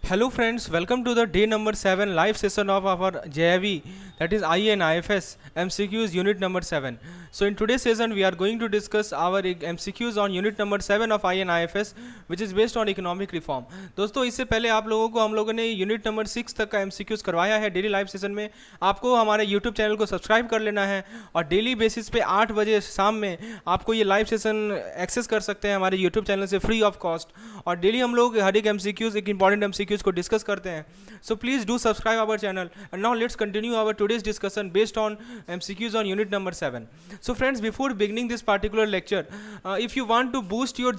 Hello friends, welcome to the day number 7 live session of our JIV, that is IN IFS MCQs unit number 7. So in today's session we are going to discuss our MCQs on unit number 7 of IN IFS which is based on economic reform. दोस्तों इससे पहले आप लोगों को हम लोगों ने unit number 6 तक का MCQs करवाया है डेली लाइव सेशन में. आपको हमारे यूट्यूब चैनल को सब्सक्राइब कर लेना है और डेली बेसिस पे 8 बजे शाम में आपको ये लाइव सेशन एक्सेस कर सकते हैं हमारे यूट्यूब चैनल से फ्री ऑफ कॉस्ट. और डेली हम लोग हर एक MCQs एक इंपॉर्टेंट MCQs को डिस्कस करते हैं. So please do subscribe our channel and now let's continue our today's discussion based on MCQs on unit number 7. So friends, before beginning this particular lecture, if you want to boost your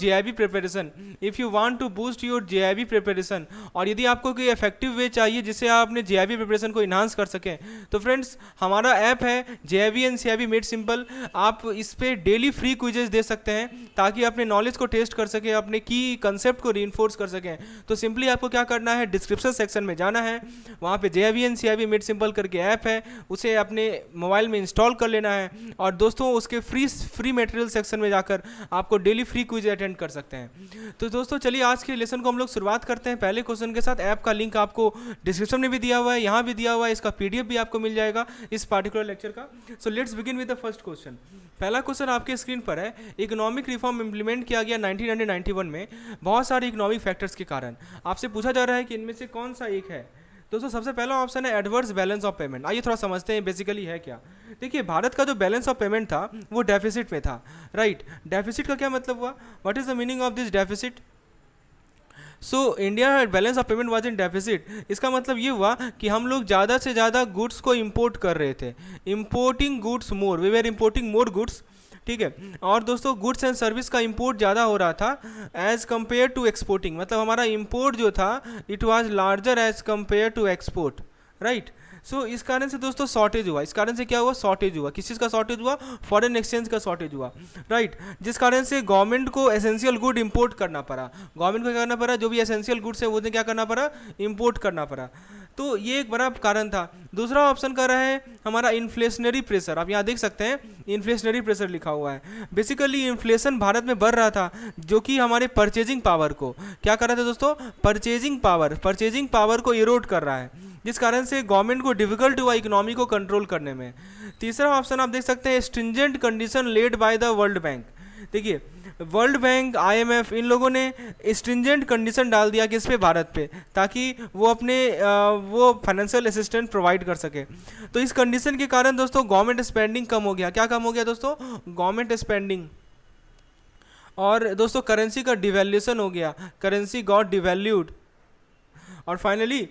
JIB preparation, और यदि आपको कोई effective way चाहिए जिससे आप अपने JIB preparation को enhance कर सकें, तो फ्रेंड्स हमारा ऐप है JIB and CIB made simple. आप इस पे डेली फ्री क्विजेस दे सकते हैं ताकि अपने नॉलेज को टेस्ट कर सकें, अपने की कंसेप्ट को रीइंफोर्स कर सकें. तो सिंपली आपको क्या करना है, डिस्क्रिप्शन सेक्शन में जाना है, वहाँ पे JIB and CIB made simple करके ऐप है, उसे अपने मोबाइल में इंस्टॉल कर लेना है. और दोस्तों उसके फ्री मटेरियल सेक्शन में जाकर आपको डेली फ्री क्विज अटेंड कर सकते हैं. तो दोस्तों चलिए आज के लेसन को हम लोग शुरुआत करते हैं पहले क्वेश्चन के साथ. ऐप का लिंक आपको डिस्क्रिप्शन में भी दिया हुआ है, यहाँ भी दिया हुआ है, इसका PDF भी आपको मिल जाएगा इस पार्टिकुलर लेक्चर का. So let's begin with the first question. पहला क्वेश्चन आपके स्क्रीन पर है. इकोनॉमिक रिफॉर्म इंप्लीमेंट किया गया 1991 में बहुत सारे इकोनॉमिक फैक्टर्स के कारण. आपसे पूछा जा रहा है कि इनमें से कौन सा एक है. दोस्तों सबसे पहला ऑप्शन है एडवर्स बैलेंस ऑफ पेमेंट. आइए थोड़ा समझते हैं बेसिकली है क्या. देखिए भारत का जो बैलेंस ऑफ पेमेंट था वो डेफिसिट में था, राइट. डेफिसिट का क्या मतलब हुआ, what is the meaning of this deficit. So India balance of payment was in deficit. इसका मतलब ये हुआ कि हम लोग ज़्यादा से ज़्यादा गुड्स को इंपोर्ट कर रहे थे. Importing goods more, we were importing more goods, ठीक है. और दोस्तों गुड्स एंड सर्विस का इंपोर्ट ज़्यादा हो रहा था एज कम्पेयर टू एक्सपोर्टिंग. मतलब हमारा इंपोर्ट जो था it was larger as compare to export, right. So इस कारण से दोस्तों शॉर्टेज हुआ. इस कारण से क्या हुआ, शॉर्टेज हुआ. किस चीज़ का शॉर्टेज हुआ, फॉरेन एक्सचेंज का शॉर्टेज हुआ, राइट. जिस कारण से गवर्नमेंट को एसेंशियल गुड इंपोर्ट करना पड़ा. गवर्नमेंट को क्या करना पड़ा, जो भी एसेंशियल गुड्स है उन्हें क्या करना पड़ा, इंपोर्ट करना पड़ा. तो ये एक बड़ा कारण था. दूसरा ऑप्शन कर रहा है हमारा इन्फ्लेशनरी प्रेशर. आप यहाँ देख सकते हैं इन्फ्लेशनरी प्रेशर लिखा हुआ है. बेसिकली इन्फ्लेशन भारत में बढ़ रहा था जो कि हमारे परचेजिंग पावर को क्या कर रहा था दोस्तों, परचेजिंग पावर को इरोड कर रहा है, जिस कारण से गवर्नमेंट को डिफिकल्ट हुआ इकोनॉमी को कंट्रोल करने में. तीसरा ऑप्शन आप देख सकते हैं stringent condition led by the world bank. देखिए वर्ल्ड बैंक, IMF, इन लोगों ने स्ट्रिंजेंट कंडीशन डाल दिया किस पे, भारत पे, ताकि वो अपने वो फाइनेंशियल असिस्टेंट प्रोवाइड कर सके. तो इस कंडीशन के कारण दोस्तों गवर्नमेंट स्पेंडिंग कम हो गया. क्या कम हो गया दोस्तों, गवर्नमेंट स्पेंडिंग. और दोस्तों करेंसी का डिवैल्यूएशन हो गया, करेंसी गॉट डिवैल्यूड. और फाइनली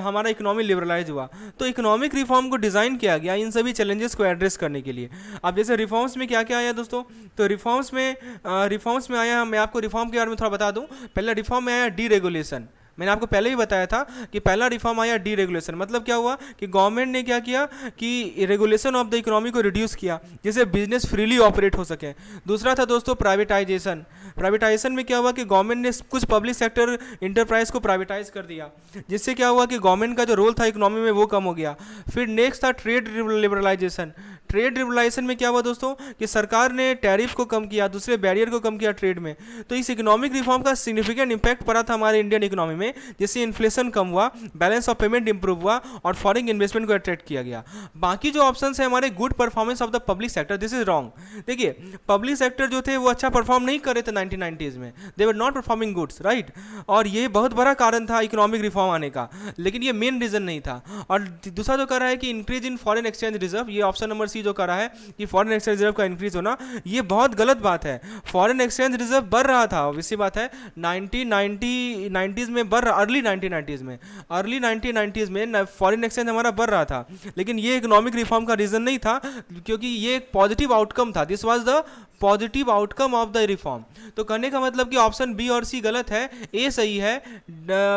हमारा इकोनॉमी लिबरलाइज हुआ. तो इकोनॉमिक रिफॉर्म को डिज़ाइन किया गया इन सभी चैलेंजेस को एड्रेस करने के लिए. अब जैसे रिफॉर्म्स में क्या क्या आया दोस्तों, तो रिफॉर्म्स में आया, मैं आपको रिफॉर्म के बारे में थोड़ा बता दूं. पहला रिफॉर्म में आया डीरेगुलेशन. मैंने आपको पहले ही बताया था कि पहला रिफॉर्म आया डीरेगुलेशन. मतलब क्या हुआ कि गवर्नमेंट ने क्या किया कि रेगुलेशन ऑफ द इकोनॉमी को रिड्यूस किया जिससे बिजनेस फ्रीली ऑपरेट हो सके. दूसरा था दोस्तों प्राइवेटाइजेशन. प्राइवेटाइजेशन में क्या हुआ कि गवर्नमेंट ने कुछ पब्लिक सेक्टर इंटरप्राइज को प्राइवेटाइज कर दिया, जिससे क्या हुआ कि गवर्नमेंट का जो रोल था इकोनॉमी में वो कम हो गया. फिर नेक्स्ट था ट्रेड लिबरलाइजेशन. ट्रेड लिबरलाइजेशन में क्या हुआ दोस्तों कि सरकार ने टैरिफ को कम किया, दूसरे बैरियर को कम किया ट्रेड में. तो इस इकोनॉमिक रिफॉर्म का सिग्निफिकेंट इंपैक्ट पड़ा था हमारे इंडियन इकोनॉमी में, जिससे इन्फ्लेशन कम हुआ, बैलेंस ऑफ पेमेंट इंप्रूव हुआ और फॉरेन इन्वेस्टमेंट को अट्रैक्ट किया गया. बाकी जो ऑप्शंस है हमारे good performance of the public sector, this is wrong. देखिए पब्लिक सेक्टर जो थे वो अच्छा परफॉर्म नहीं कर रहे थे 1990s में, they were not performing goods, right. और ये बहुत बड़ा कारण था इकोनॉमिक रिफॉर्म आने का, लेकिन ये मेन रीजन नहीं था. और दूसरा जो कर रहा है कि increase in foreign exchange reserve, ये ऑप्शन नंबर सी जो कर रहा है कि फॉरेन एक्सचेंज रिजर्व का इंक्रीज होना, ये बहुत गलत बात है. फॉरेन एक्सचेंज रिजर्व बढ़ रहा था, इसी बात है 1990s में बढ़ रहा, अर्ली 1990s में फॉरेन एक्सचेंज हमारा बढ़ रहा था. लेकिन ये इकोनॉमिक रिफॉर्म का रीजन नहीं था, क्योंकि ये एक पॉजिटिव आउटकम था. This was the positive outcome of the reform. तो कहने का मतलब कि ऑप्शन बी और सी गलत है, ए सही है,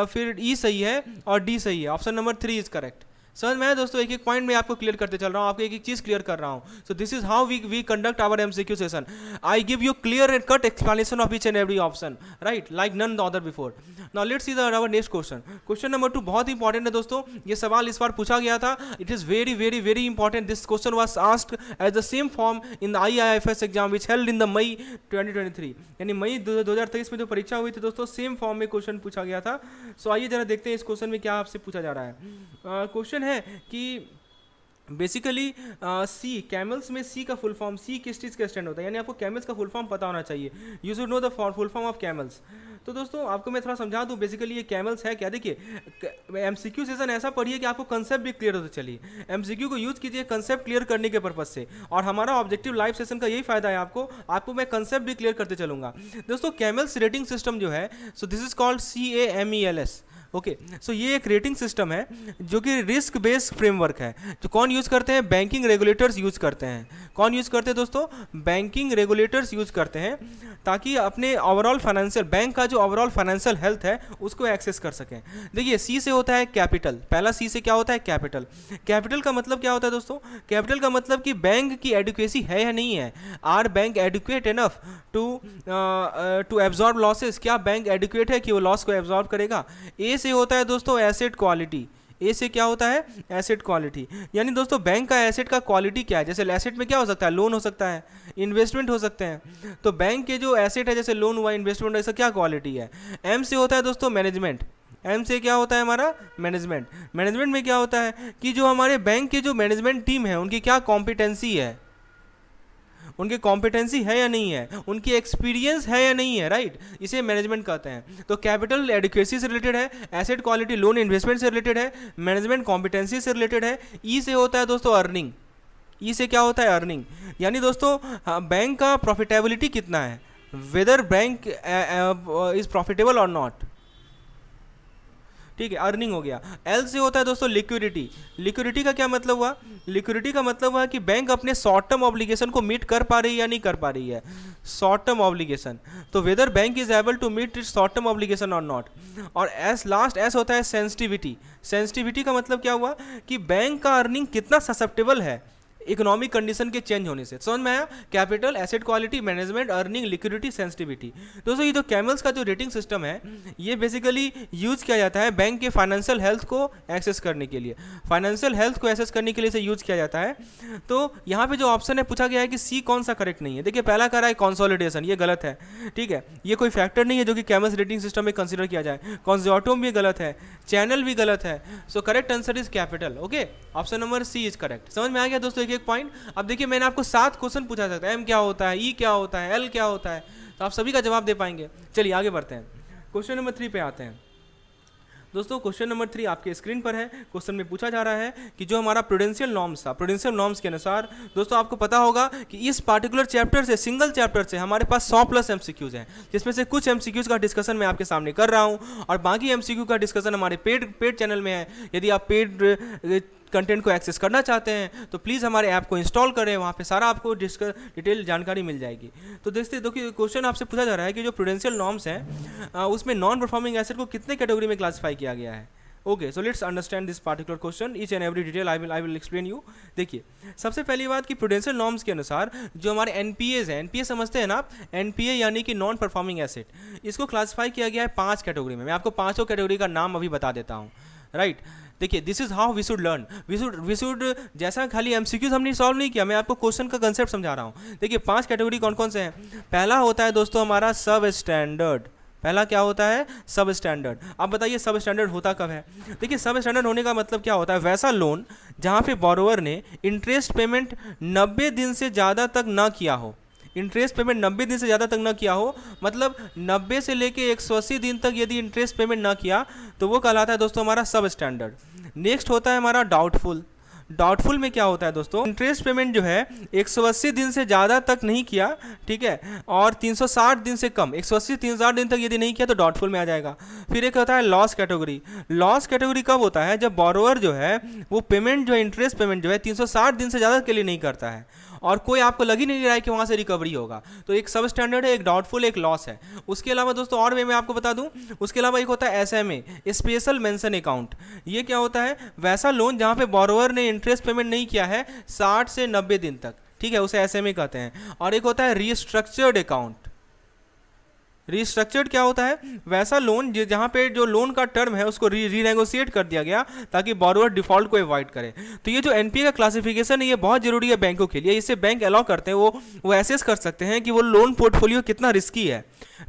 फिर ई सही है और डी सही है. Option number 3 is correct. समझ में आया दोस्तों, एक एक पॉइंट में आपको क्लियर करते चल रहा हूँ, आपको एक एक चीज क्लियर कर रहा हूँ. So this is how we conduct our MCQ session. I give you clear and cut explanation of each and every option, right, like none the other before. Now let's see our next question. Question number 2 बहुत important है दोस्तों. ये सवाल इस बार पूछा गया था. It is very very very important. This question was asked as the same form in the IIFS exam which held in the May 2023, यानी मई 2023 में जो परीक्षा हुई थी दोस्तों, सेम फॉर्म में क्वेश्चन पूछा गया था. सो आइए जरा देखते हैं इस क्वेश्चन में क्या आपसे पूछा जा रहा है. क्वेश्चन है कि बेसिकली सी, कैमल्स में सी का फुल फॉर्म, सी किस चीज़ का स्टैंड होता है, यानी आपको कैमल्स का फुल फॉर्म पता होना चाहिए. You should know the full form of CAMELS. तो दोस्तों आपको मैं थोड़ा समझा दूं, बेसिकली ये कैमल्स है क्या. देखिए एमसीक्यू सेशन ऐसा पढ़िए कि आपको कंसेप्ट भी क्लियर होते चलिए. एमसीक्यू को यूज कीजिए कंसेप्ट क्लियर करने के पर्पज से, और हमारा ऑब्जेक्टिव लाइव सेशन का यही फायदा है. आपको मैं कंसेप्ट भी क्लियर करते चलूंगा. दोस्तों कैमल्स रेटिंग सिस्टम जो है, so this is called CAMELS. Okay, so ये एक रेटिंग सिस्टम है जो कि रिस्क बेस्ड फ्रेमवर्क है. तो कौन यूज करते हैं? बैंकिंग रेगुलेटर्स यूज करते हैं. कौन यूज करते हैं दोस्तों? बैंकिंग रेगुलेटर्स यूज करते हैं, ताकि अपने ओवरऑल फाइनेंशियल, बैंक का जो ओवरऑल फाइनेंशियल हेल्थ है उसको एक्सेस कर सकें. देखिए सी से होता है कैपिटल. पहला सी से क्या होता है? कैपिटल. कैपिटल का मतलब क्या होता है दोस्तों? कैपिटल का मतलब कि बैंक की एडुकेसी है या नहीं है. Are bank adequate enough to absorb losses. क्या बैंक एडुकेट है कि वो लॉस को एब्जॉर्ब करेगा. ए से होता है दोस्तों एसेट क्वालिटी. ए से क्या होता है? Asset quality. यानी दोस्तों बैंक का एसेट का क्वालिटी क्या है. जैसे एसेट में क्या हो सकता है? लोन हो सकता है, इन्वेस्टमेंट हो सकते हैं. तो बैंक के जो एसेट है, जैसे लोन हुआ, इन्वेस्टमेंट, ऐसा क्या क्वालिटी है. एम से होता है दोस्तों मैनेजमेंट. एम से क्या होता है हमारा? मैनेजमेंट. मैनेजमेंट में क्या होता है कि जो हमारे बैंक के जो मैनेजमेंट टीम है उनकी क्या कॉम्पिटेंसी है, उनकी कॉम्पिटेंसी है या नहीं है, उनकी एक्सपीरियंस है या नहीं है, राइट. इसे मैनेजमेंट कहते हैं. तो कैपिटल एडुकेसी से रिलेटेड है, एसेट क्वालिटी लोन इन्वेस्टमेंट से रिलेटेड है, मैनेजमेंट कॉम्पिटेंसी से रिलेटेड है. ई से होता है दोस्तों अर्निंग. ई से क्या होता है? अर्निंग. यानी दोस्तों बैंक का प्रॉफिटेबिलिटी कितना है, वेदर बैंक इज प्रॉफिटेबल और नॉट. ठीक है, अर्निंग हो गया. एल से होता है दोस्तों लिक्विडिटी. लिक्विडिटी का क्या मतलब हुआ? लिक्विडिटी का मतलब हुआ कि बैंक अपने शॉर्ट टर्म ऑब्लिगेशन को मीट कर पा रही है या नहीं कर पा रही है. शॉर्ट टर्म ऑब्लिगेशन, तो whether bank is able to meet its short term obligation और नॉट. और एस, लास्ट एस होता है सेंसिटिविटी. सेंसिटिविटी का मतलब क्या हुआ कि बैंक का अर्निंग कितना ससेप्टेबल है इकोनॉमिक कंडीशन के चेंज होने से. समझ में आया? Capital, asset quality, management, earning, liquidity, sensitivity. दोस्तों ये जो कैमल्स का जो रेटिंग सिस्टम है, ये बेसिकली यूज किया जाता है बैंक के फाइनेंशियल हेल्थ को एक्सेस करने के लिए. फाइनेंशियल हेल्थ को एक्सेस करने के लिए इसे यूज किया जाता है. तो यहाँ पे जो ऑप्शन है पूछा गया है कि सी कौन सा करेक्ट नहीं है. देखिए पहला कह रहा है कॉन्सोलिडेशन, ये गलत है. ठीक है, ये कोई फैक्टर नहीं है जो कि कैमल्स रेटिंग सिस्टम में कंसिडर किया जाए. कॉन्जर्टोम भी गलत है, चैनल भी गलत है. So correct answer is capital. Okay, option number C is correct. समझ में आ गया दोस्तों एक पॉइंट. अब देखिए मैंने आपको 7 क्वेश्चन पूछा सकता है. एम क्या होता है, ई क्या होता है, एल क्या होता है, तो आप सभी का जवाब दे पाएंगे. चलिए आगे बढ़ते हैं. क्वेश्चन नंबर 3 पे आते हैं दोस्तों. क्वेश्चन नंबर 3 आपके स्क्रीन पर है. क्वेश्चन में पूछा जा रहा है कि जो हमारा प्रूडेंशियल नॉर्म्स था, प्रूडेंशियल नॉर्म्स के अनुसार दोस्तों आपको पता होगा कि इस पार्टिकुलर चैप्टर से, सिंगल चैप्टर से हमारे पास 100+ एमसीक्यूज हैं, जिसमें से कुछ एमसीक्यूज का डिस्कशन मैं आपके सामने कर रहा हूं, और बाकी एमसीक्यू का डिस्कशन हमारे पेड चैनल में है. यदि आप पेड कंटेंट को एक्सेस करना चाहते हैं तो प्लीज़ हमारे ऐप को इंस्टॉल करें, वहाँ पे सारा आपको डिटेल जानकारी मिल जाएगी. तो देखिए क्वेश्चन आपसे पूछा जा रहा है कि जो प्रूडेंशियल नॉर्म्स हैं उसमें नॉन परफॉर्मिंग एसेट को कितने कैटेगरी में क्लासिफाई किया गया है. Okay, so let's understand this particular question, each and every detail I will explain you. देखिए सबसे पहली बात कि प्रूडेंशियल नॉर्म्स के अनुसार जो हमारे एनपीएज हैं, एनपीए समझते हैं ना आप, एनपीए यानी कि नॉन परफॉर्मिंग एसेट, इसको क्लासिफाई किया गया है 5 कैटेगरी में. मैं आपको 5 कैटेगरी का नाम अभी बता देता हूँ, राइट. देखिए this is how we should learn. We should जैसा खाली एमसीक्यूज हमने सॉल्व नहीं किया, मैं आपको क्वेश्चन का कंसेप्ट समझा रहा हूँ. देखिए 5 कैटेगरी कौन कौन से हैं. पहला होता है दोस्तों हमारा सब स्टैंडर्ड. पहला क्या होता है? सब स्टैंडर्ड. अब बताइए सब स्टैंडर्ड होता कब है. देखिए सब स्टैंडर्ड होने का मतलब क्या होता है? वैसा लोन जहाँ पे बोरोवर ने इंटरेस्ट पेमेंट 90 दिन से ज़्यादा तक ना किया हो. इंटरेस्ट पेमेंट 90 दिन से ज़्यादा तक ना किया हो, मतलब 90 से लेके 180 दिन तक यदि इंटरेस्ट पेमेंट ना किया तो वो कहलाता है दोस्तों हमारा सब स्टैंडर्ड. नेक्स्ट होता है हमारा डाउटफुल. डाउटफुल में क्या होता है दोस्तों, इंटरेस्ट पेमेंट जो है 180 दिन से ज़्यादा तक नहीं किया, ठीक है, और 360 दिन से कम, 180 360 दिन तक यदि नहीं किया तो डाउटफुल में आ जाएगा। फिर एक होता है लॉस कैटेगरी। लॉस कैटेगरी कब होता है, जब बोरोवर जो है वो पेमेंट जो है, इंटरेस्ट पेमेंट जो है 360 दिन से ज़्यादा के लिए नहीं करता है और कोई आपको लग ही नहीं रहा है कि वहाँ से रिकवरी होगा। तो एक सब स्टैंडर्ड है, एक डाउटफुल, एक लॉस है। उसके अलावा दोस्तों और वे मैं आपको बता दूं, उसके अलावा एक होता है SMA, स्पेशल मेंशन अकाउंट। ये क्या होता है, वैसा लोन जहाँ पे बोरोवर ने इंटरेस्ट पेमेंट नहीं किया है 60 से 90 दिन तक, ठीक है, उसे SMA कहते हैं। और एक होता है रीस्ट्रक्चर्ड अकाउंट। रीस्ट्रक्चर्ड क्या होता है, वैसा लोन जहाँ पे जो लोन का टर्म है उसको रीनेगोशिएट कर दिया गया ताकि बोरोवर डिफॉल्ट को अवॉइड करे। तो ये जो NPA का क्लासिफिकेशन है ये बहुत जरूरी है बैंकों के लिए। इससे बैंक अलाउ करते हैं, वो एसेस कर सकते हैं कि वो लोन पोर्टफोलियो कितना रिस्की है।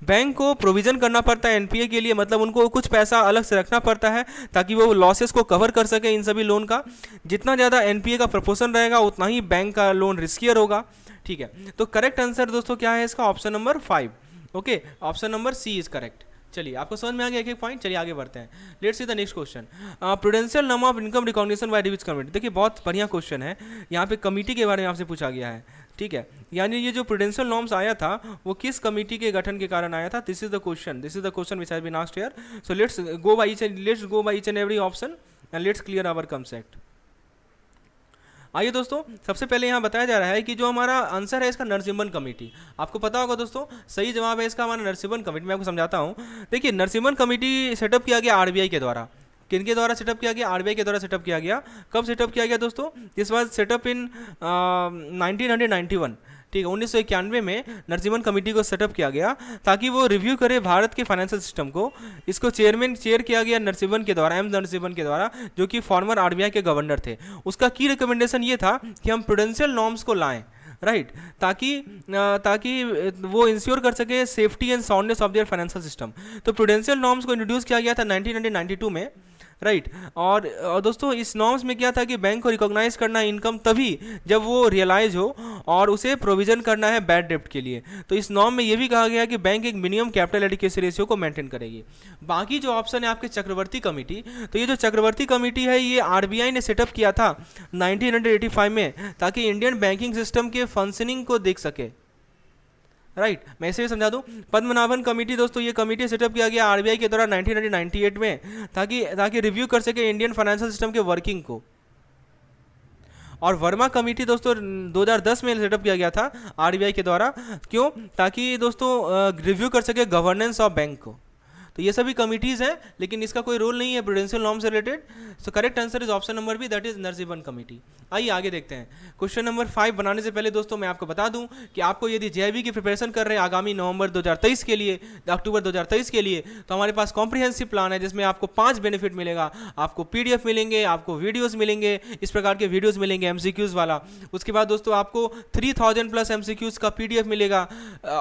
बैंक को प्रोविजन करना पड़ता है NPA के लिए, मतलब उनको कुछ पैसा अलग से रखना पड़ता है ताकि वो लॉसेस को कवर कर सके इन सभी लोन का। जितना ज़्यादा NPA का प्रपोर्शन रहेगा उतना ही बैंक का लोन रिस्कियर होगा, ठीक है। तो करेक्ट आंसर दोस्तों क्या है इसका, option number 5। Okay, option number C is correct. चलिए, आपको समझ में आ गया एक एक पॉइंट। चलिए आगे बढ़ते हैं। Let's see the next question, prudential norm of income recognition by which committee. देखिए बहुत बढ़िया क्वेश्चन है, यहाँ पे कमिटी के बारे में आपसे पूछा गया है, ठीक है। यानी ये जो प्रूडेंशियल नॉर्म्स आया था वो किस कमिटी के गठन के कारण आया था, this is the question which has been asked here. So let's go by each and every option and let's clear our concept. आइए दोस्तों, सबसे पहले यहाँ बताया जा रहा है कि जो हमारा आंसर है इसका नरसिम्हन कमेटी। आपको पता होगा दोस्तों, सही जवाब है इसका हमारा नरसिम्हन कमेटी। मैं आपको समझाता हूँ। देखिए, नरसिम्हन कमेटी सेटअप किया गया RBI के द्वारा। किनके द्वारा सेटअप किया गया, RBI के द्वारा सेटअप किया गया। कब सेटअप किया गया दोस्तों, दिस वाज सेटअप इन 1991, ठीक है। 1991 में नरसिम्हन कमेटी को सेटअप किया गया ताकि वो रिव्यू करे भारत के फाइनेंशियल सिस्टम को। इसको चेयर किया गया नरसिम्हन के द्वारा, M नरसिम्हन के द्वारा, जो कि फॉर्मर RBI के गवर्नर थे। उसका की रिकमेंडेशन ये था कि हम प्रूडेंशियल नॉर्म्स को लाएं, राइट, ताकि वो इंश्योर कर सके safety and soundness of their financial system. तो प्रूडेंशियल नॉर्म्स को इंट्रोड्यूस किया गया था 1992 में, राइट। और दोस्तों इस नॉर्म्स में क्या था कि बैंक को रिकॉग्नाइज करना है इनकम तभी जब वो रियलाइज हो और उसे प्रोविजन करना है बैड डेप्ट के लिए। तो इस नॉर्म में ये भी कहा गया कि बैंक एक मिनिमम कैपिटल एडिक्वेसी रेशियो को मेंटेन करेगी। बाकी जो ऑप्शन है आपके चक्रवर्ती कमेटी, तो ये जो चक्रवर्ती कमेटी है ये RBI ने सेटअप किया था 1985 में ताकि इंडियन बैंकिंग सिस्टम के फंक्शनिंग को देख सके, राइट। मैं इसे भी समझा दूं। पद्मनाभन कमेटी दोस्तों, ये कमेटी सेटअप किया गया RBI के द्वारा 1998 में ताकि रिव्यू कर सके इंडियन फाइनेंशियल सिस्टम के वर्किंग को। और वर्मा कमेटी दोस्तों 2010 में सेटअप किया गया था RBI के द्वारा, क्यों, ताकि दोस्तों रिव्यू कर सके गवर्नेंस ऑफ बैंक को। तो ये सभी कमिटीज़ हैं लेकिन इसका कोई रोल नहीं है प्रूडेंशियल नॉर्म से related. So correct answer is option number B, that is Narasimhan committee. आइए आगे देखते हैं। क्वेश्चन नंबर 5 बनाने से पहले दोस्तों मैं आपको बता दूं कि आपको यदि JIB की प्रिपरेशन कर रहे हैं आगामी नवंबर 2023 के लिए, अक्टूबर 2023 के लिए, तो हमारे पास कॉम्प्रिहेंसिव प्लान है जिसमें आपको 5 बेनिफिट मिलेगा। आपको PDF मिलेंगे, आपको वीडियोज़ मिलेंगे, इस प्रकार के वीडियोज़ मिलेंगे MCQs वाला। उसके बाद दोस्तों आपको 3000+ MCQs का PDF मिलेगा।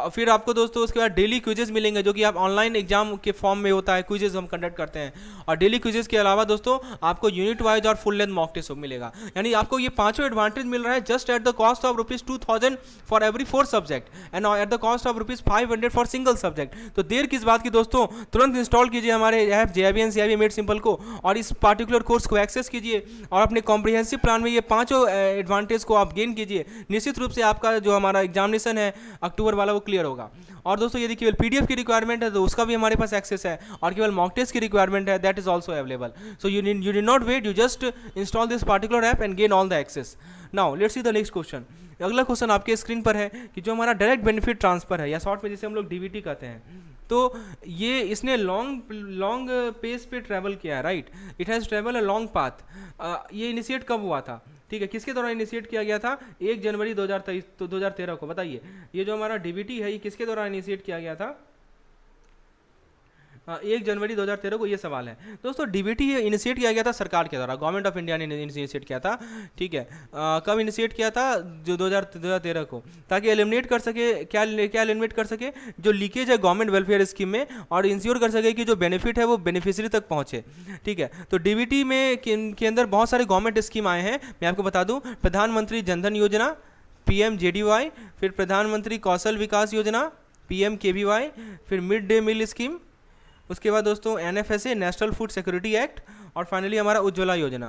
फिर आपको दोस्तों उसके बाद डेली क्विजेज मिलेंगे जो कि आप ऑनलाइन एग्जाम के फॉर्म में होता है, क्विजेज हम कंडक्ट करते हैं। और डेली क्विजेज के अलावा दोस्तों आपको यूनिट वाइज और फुल लेंथ मॉक टेस्ट मिलेगा। यानी आपको ये पांचों एडवांटेज मिल रहा है just at the cost of ₹2000 for every 4 subject and at the cost of ₹500 for single subject. तो देर किस बात की दोस्तों, तुरंत इंस्टॉल कीजिए हमारे app JIB and CIB made simple को और इस पार्टिकुलर कोर्स को एक्सेस कीजिए और अपने कॉम्प्रिहेंसिव प्लान में ये पांचों एडवांटेज को आप गेन कीजिए। निश्चित रूप से आपका जो हमारा एग्जामिनेशन है अक्टूबर वाला वो क्लियर होगा। और दोस्तों यदि केवल PDF की रिक्वायरमेंट है तो उसका भी हमारे पास एक्सेस है, और केवल मॉक टेस्ट की रिक्वायरमेंट है that is also available. So you need not wait, you just install this particular app and gain all the access. Now let's see the next question. अगला क्वेश्चन आपके screen पर है कि जो हमारा direct benefit transfer है या short में जिसे हम लोग DBT कहते हैं, तो ये इसने लॉन्ग पेस पे ट्रैवल किया है, right. It has travel a long path. ये इनिशिएट कब हुआ था, ठीक है, किसके द्वारा इनिशिएट किया गया था, 1 जनवरी 2013 को। बताइए ये जो हमारा DBT है ये किसके द्वारा इनिशिएट किया गया था, 1 जनवरी 2013 को, ये सवाल है दोस्तों। DBT इनिशिएट किया गया था सरकार के द्वारा, गवर्नमेंट ऑफ इंडिया ने इनिशिएट किया था, ठीक है। कब इनिशिएट किया था, जो 2013 को, ताकि एलिमिनेट कर सके, क्या एलिमिनेट कर सके, जो लीकेज है गवर्नमेंट वेलफेयर स्कीम में, और इंश्योर कर सके कि जो बेनिफिट है वो बेनिफिशियरी तक पहुंचे, ठीक है। तो DBT में के अंदर बहुत सारे गवर्नमेंट स्कीम आए हैं। मैं आपको बता दूं, प्रधानमंत्री जनधन योजना PMJDY, फिर प्रधानमंत्री कौशल विकास योजना PMKVY, फिर मिड डे मील स्कीम, उसके बाद दोस्तों NFSA national food security act, और फाइनली हमारा उज्ज्वला योजना।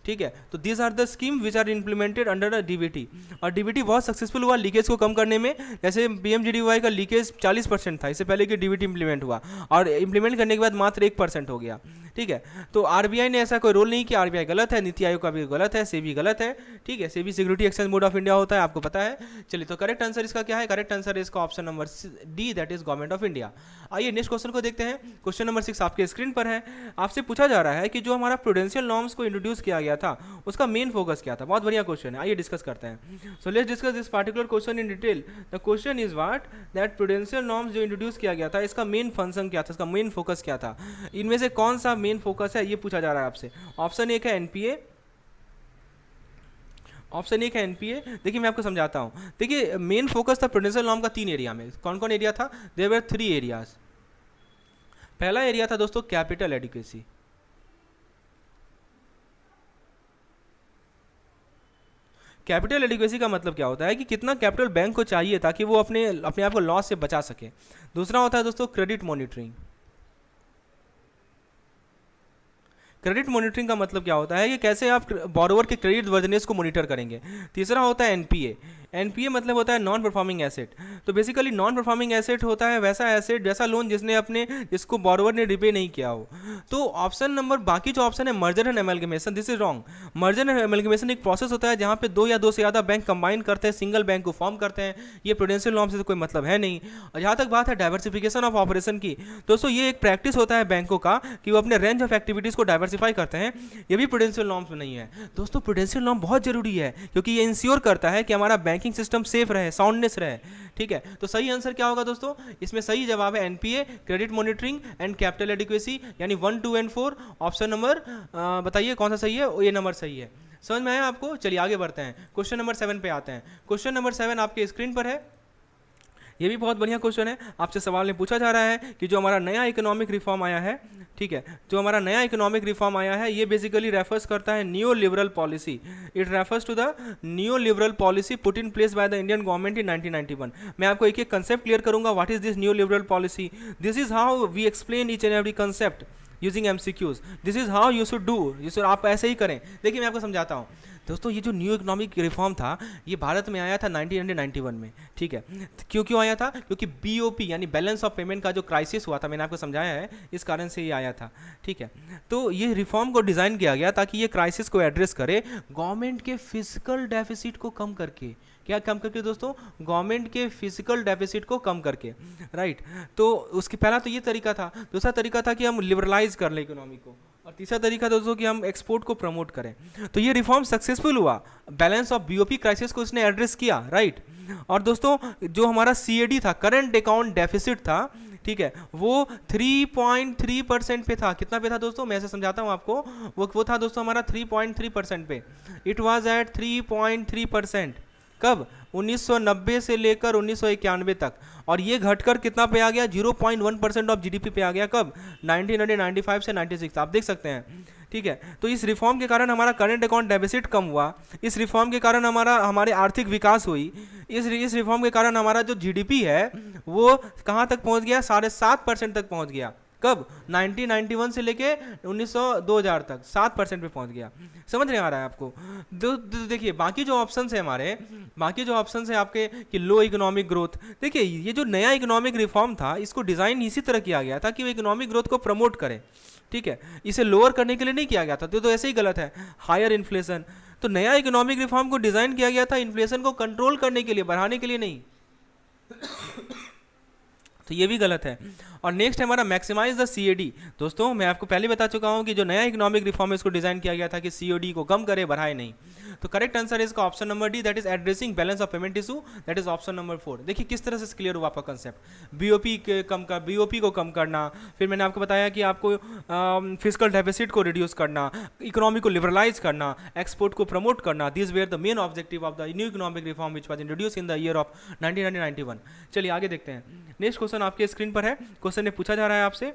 ठीक है। तो these are the scheme which are implemented under the DBT, और डीबीटी बहुत सक्सेसफुल हुआ लीकेज को कम करने में। जैसे पीएमजीडीवाई का लीकेज 40% था इससे पहले कि डीबीटी इंप्लीमेंट हुआ, और इंप्लीमेंट करने के बाद मात्र 1% हो गया, ठीक है। तो आरबीआई ने ऐसा कोई रोल नहीं किया, आरबीआई गलत है, नीति आयोग का भी गलत है, सेबी गलत है, ठीक है। SEBI security exchange board of India होता है, आपको पता है। चलिए, तो करेक्ट आंसर इसका क्या है? करेक्ट आंसर इसका option number D, that is government of India. आइए नेक्स्ट क्वेश्चन को देखते हैं। क्वेश्चन नंबर 6 आपके स्क्रीन पर है। आपसे पूछा जा रहा है कि जो हमारा प्रूडेंशियल नॉर्म्स को इंट्रोड्यूस किया गया था उसका मेन फोकस क्या था। बहुत बढ़िया क्वेश्चन है, आइए डिस्कस करते हैं। So let's discuss this particular question in detail. The question is what, that prudential norms जो इंट्रोड्यूस किया गया था इसका मेन फंक्शन क्या था, इसका मेन फोकस क्या था, इनमें से कौन सा मेन फोकस है, ये पूछा जा रहा है आपसे। ऑप्शन एक है एनपीए, ऑप्शन एक है एनपीए। देखिए मैं आपको समझाता हूँ। देखिए मेन फोकस था प्रूडेंशियल नॉर्म का 3 एरिया में। कौन कौन एरिया था? There were 3 areas. पहला एरिया था दोस्तों कैपिटल एडिक्वेसी। कैपिटल एडिक्वेसी का मतलब क्या होता है कि कितना कैपिटल बैंक को चाहिए ताकि वो अपने आप को लॉस से बचा सके। दूसरा होता है दोस्तों क्रेडिट मॉनिटरिंग। क्रेडिट मॉनिटरिंग का मतलब क्या होता है कि कैसे आप बोरोवर के क्रेडिट वर्दीनेस को मॉनिटर करेंगे। तीसरा होता है एनपीए। एनपीए मतलब होता है नॉन परफॉर्मिंग एसेट। तो बेसिकली नॉन परफॉर्मिंग एसेट होता है वैसा एसेट, वैसा लोन जिसको बोरोवर ने रिपे नहीं किया हो। तो ऑप्शन नंबर, बाकी जो ऑप्शन है merger and amalgamation, this is wrong. Merger and amalgamation एक प्रोसेस होता है जहाँ पे 2 या 2 से ज़्यादा बैंक कंबाइन करते हैं, सिंगल बैंक को फॉर्म करते हैं। ये प्रूडेंशियल नॉर्म से कोई मतलब है नहीं। और जहाँ तक बात है डाइवर्सिफिकेशन ऑफ ऑपरेशन की, दोस्तों ये एक प्रैक्टिस होता है बैंकों का कि वो अपने रेंज ऑफ एक्टिविटीज़ को डाइवर्सिफाई करते हैं। ये भी प्रूडेंशियल नॉर्म्स में नहीं है। दोस्तों प्रूडेंशियल नॉर्म बहुत जरूरी है क्योंकि ये इंश्योर करता है कि हमारा बैंकिंग सिस्टम सेफ रहे, साउंडनेस रहे, ठीक है। तो सही आंसर क्या होगा दोस्तों? इसमें सही जवाब है NPA, credit monitoring and capital adequacy, यानी 1, 2 एंड 4। ऑप्शन नंबर बताइए कौन सा सही है? ये नंबर सही है। समझ में आया आपको? चलिए आगे बढ़ते हैं, क्वेश्चन नंबर 7 पे आते हैं। क्वेश्चन नंबर 7 आपके स्क्रीन पर है। ये भी बहुत बढ़िया क्वेश्चन है। आपसे सवाल में पूछा जा रहा है कि जो हमारा नया इकोनॉमिक रिफॉर्म आया है, ठीक है, जो हमारा नया इकोनॉमिक रिफॉर्म आया है ये बेसिकली रेफर्स करता है new liberal policy. It refers to the new liberal policy put in place by the Indian government in 1991। मैं आपको एक एक कंसेप्ट क्लियर करूंगा। What is this new liberal policy? This is how we explain each and every concept using MCQs। This is how you should do. आप ऐसे ही करें। देखिए मैं आपको समझाता हूँ। दोस्तों ये जो न्यू इकोनॉमिक रिफॉर्म था ये भारत में आया था 1991 में, ठीक है। क्यों आया था? क्योंकि BOP यानी बैलेंस ऑफ पेमेंट का जो क्राइसिस हुआ था, मैंने आपको समझाया है, इस कारण से ये आया था, ठीक है। तो ये रिफॉर्म को डिज़ाइन किया गया ताकि ये क्राइसिस को एड्रेस करे गवर्नमेंट के फिजिकल डेफिसिट को कम करके। क्या कम करके दोस्तों? गवर्नमेंट के फिजिकल डेफिसिट को कम करके, राइट। तो उसके पहला तो ये तरीका था। दूसरा तरीका था कि हम लिबरलाइज कर लें इकोनॉमी को, और तीसरा तरीका दोस्तों कि हम एक्सपोर्ट को प्रमोट करें। तो ये रिफॉर्म सक्सेसफुल हुआ, बैलेंस ऑफ BOP क्राइसिस को इसने एड्रेस किया, राइट। और दोस्तों जो हमारा CAD था, करंट अकाउंट डेफिसिट था, ठीक है, वो 3.3% पे था। कितना पे था दोस्तों? मैं ऐसे समझाता हूँ आपको। वो था दोस्तों हमारा 3.3% पे। It was at 3.3%। कब? 1990 से लेकर 1991 तक। और ये घटकर कितना पे आ गया? 0.1% ऑफ GDP पे आ गया। कब? 1995 से 96। आप देख सकते हैं, ठीक है। तो इस रिफॉर्म के कारण हमारा करंट अकाउंट डेफिसिट कम हुआ। इस रिफॉर्म के कारण हमारे आर्थिक विकास हुई। इस रिफॉर्म के कारण हमारा जो GDP है वो कहाँ तक पहुँच गया? 7.5% तक पहुँच गया। कब? 1991 से लेके 2000 तक 7% पे पहुंच गया। समझ नहीं आ रहा है आपको? देखिए बाकी जो ऑप्शंस है हमारे, बाकी जो ऑप्शंस है आपके कि लो इकोनॉमिक ग्रोथ। देखिए ये जो नया इकोनॉमिक रिफॉर्म था इसको डिज़ाइन इसी तरह किया गया था कि वो इकोनॉमिक ग्रोथ को प्रमोट करे, ठीक है। इसे लोअर करने के लिए नहीं किया गया था, तो ऐसे ही गलत है। हायर इन्फ्लेशन, तो नया इकोनॉमिक रिफॉर्म को डिज़ाइन किया गया था इन्फ्लेशन को कंट्रोल करने के लिए, बढ़ाने के लिए नहीं। तो ये भी गलत है। और नेक्स्ट है हमारा मैक्सिमाइज द CAD। दोस्तों मैं आपको पहले बता चुका हूँ कि जो नया इकोनॉमिक रिफॉर्म है इसको डिजाइन किया गया था कि COD को कम करे, बढ़ाए नहीं। तो करेक्ट आंसर है इसका option number D, that is addressing balance of payment issue, that is option number 4। देखिए किस तरह से क्लियर हुआ आपका कंसेप्ट। BOP को कम करना, फिर मैंने आपको बताया कि आपको फिजिकल डेफिसिट को रिड्यूस करना, इकोनॉमी को लिबरलाइज करना, एक्सपोर्ट को प्रमोट करना। This were the main objective of the new economic reform which was introduce in the year of 1991। चलिए आगे देखते हैं। नेक्स्ट क्वेश्चन आपके स्क्रीन पर है। क्वेश्चन में पूछा जा रहा है आपसे,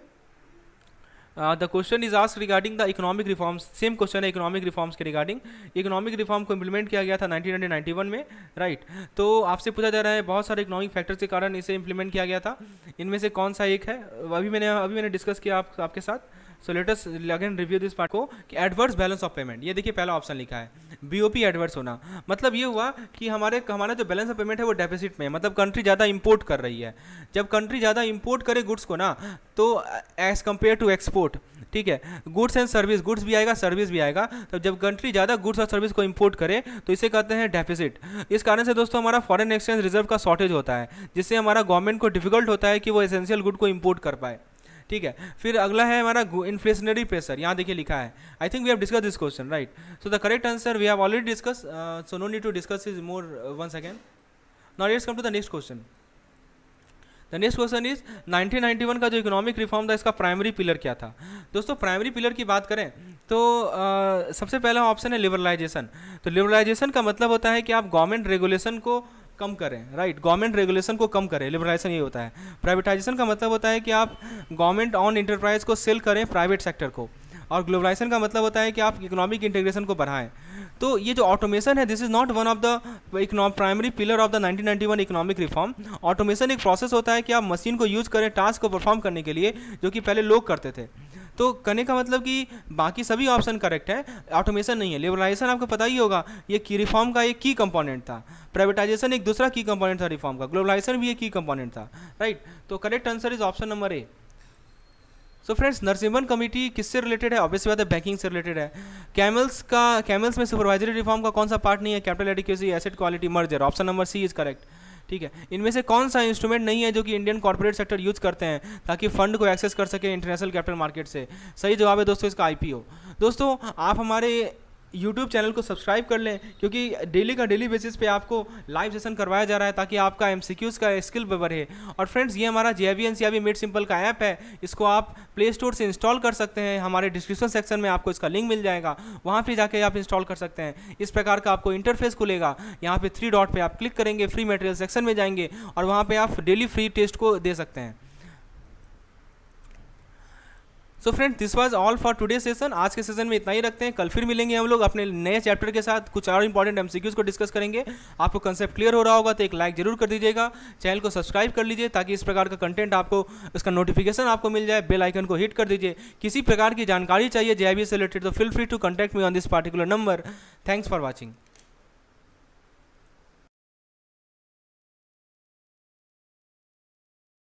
the question is asked regarding the economic reforms. Same question है इकोनॉमिक रिफॉर्म्स के रिगार्डिंग। इकोनॉमिक रिफॉर्म को इंप्लीमेंट किया गया था 1991 में, राइट। तो आपसे पूछा जा रहा है बहुत सारे इकोनॉमिक फैक्टर्स के कारण इसे इंप्लीमेंट किया गया था, इनमें से कौन सा एक है? अभी मैंने डिस्कस किया आपके साथ, so let us again review this part को कि एडवर्स बैलेंस ऑफ पेमेंट, ये देखिए पहला ऑप्शन लिखा है बीओपी एडवर्स होना, मतलब ये हुआ कि हमारा जो बैलेंस ऑफ पेमेंट है वो डेफिसिट में है, मतलब कंट्री ज़्यादा इंपोर्ट कर रही है। जब कंट्री ज़्यादा इंपोर्ट करे गुड्स को ना, तो एज कम्पेयर टू एक्सपोर्ट, ठीक है, गुड्स एंड सर्विस, गुड्स भी आएगा सर्विस भी आएगा, तो जब कंट्री ज़्यादा गुड्स और सर्विस को इंपोर्ट करे तो इसे कहते हैं डेफिसिट। इस कारण से दोस्तों हमारा फॉरेन एक्सचेंज रिजर्व का शॉर्टेज होता है, जिससे हमारा गवर्नमेंट को डिफिकल्ट होता है कि वो एसेंशियल गुड को इंपोर्ट कर पाए, ठीक है। फिर अगला है हमारा इन्फ्लेशनरी प्रेशर, यहाँ देखिए लिखा है, I think we have discuss this question right. So the correct answer we have already discuss, so no need to discuss is more once again. Now let's come to the next question. The next question is 1991 का जो economic reform था इसका primary pillar क्या था। दोस्तों primary pillar की बात करें तो सबसे पहला ऑप्शन है लिबरलाइजेशन। तो लिबरलाइजेशन का मतलब होता है कि आप गवर्नमेंट रेगुलेशन को कम करें, राइट, गवर्नमेंट रेगुलेशन को कम करें, लिबरलाइजेशन ये होता है। प्राइवेटाइजेशन का मतलब होता है कि आप गवर्नमेंट ऑन इंटरप्राइज को सेल करें प्राइवेट सेक्टर को, और ग्लोबलाइजेशन का मतलब होता है कि आप इकोनॉमिक इंटीग्रेशन को बढ़ाएं। तो ये जो ऑटोमेशन है this is not one of the primary pillar of the 1991 economic reform. Automation एक प्रोसेस होता है कि आप मशीन को यूज़ करें टास्क को परफॉर्म करने के लिए, जो कि पहले लोग करते थे। तो कहने का मतलब कि बाकी सभी ऑप्शन करेक्ट है, ऑटोमेशन नहीं है। लिबरलाइजेशन आपको पता ही होगा ये की रिफॉर्म का एक की कंपोनेंट था, प्राइवेटाइजेशन एक दूसरा की कंपोनेंट था रिफॉर्म का, ग्लोबलाइजेशन भी एक की कंपोनेंट था, राइट। तो correct answer is option number A. So friends Narasimhan committee किससे रिलेटेड है? ऑब्वियसली बात है बैंकिंग से रिलेटेड है। कैमल्स में सुपरवाइजरी रिफॉर्म का कौन सा पार्ट नहीं है? Capital adequacy, asset quality, merger, option number C is correct, ठीक है। इनमें से कौन सा इंस्ट्रूमेंट नहीं है जो कि इंडियन कॉर्पोरेट सेक्टर यूज करते हैं ताकि फंड को एक्सेस कर सके इंटरनेशनल कैपिटल मार्केट से? सही जवाब है दोस्तों इसका आईपीओ। दोस्तों आप हमारे यूट्यूब चैनल को सब्सक्राइब कर लें, क्योंकि डेली बेसिस पे आपको लाइव सेशन करवाया जा रहा है ताकि आपका एमसीक्यूज़ का स्किल बढ़े। और फ्रेंड्स ये हमारा JIV NCIRB मेड सिंपल का ऐप है, इसको आप प्ले स्टोर से इंस्टॉल कर सकते हैं, हमारे डिस्क्रिप्शन सेक्शन में आपको इसका लिंक मिल जाएगा, वहाँ पे जाके आप इंस्टॉल कर सकते हैं। इस प्रकार का आपको इंटरफेस खुलेगा, यहाँ पे 3 डॉट पे आप क्लिक करेंगे, फ्री मटेरियल सेक्शन में जाएंगे और वहाँ पे आप डेली फ्री टेस्ट को दे सकते हैं। So friend this was all for today session. आज के सेशन में इतना ही रखते हैं, कल फिर मिलेंगे हम लोग अपने नए चैप्टर के साथ, कुछ और इंपॉर्टेंट MCQs को डिस्कस करेंगे। आपको कंसेप्ट क्लियर हो रहा होगा तो एक लाइक जरूर कर दीजिएगा, चैनल को सब्सक्राइब कर लीजिए ताकि इस प्रकार का कंटेंट आपको, इसका नोटिफिकेशन आपको मिल जाए। बेल आइकन को हिट कर दीजिए। किसी प्रकार की जानकारी चाहिए JIB से रिलेटेड तो feel free to contact me on this particular number. Thanks for watching.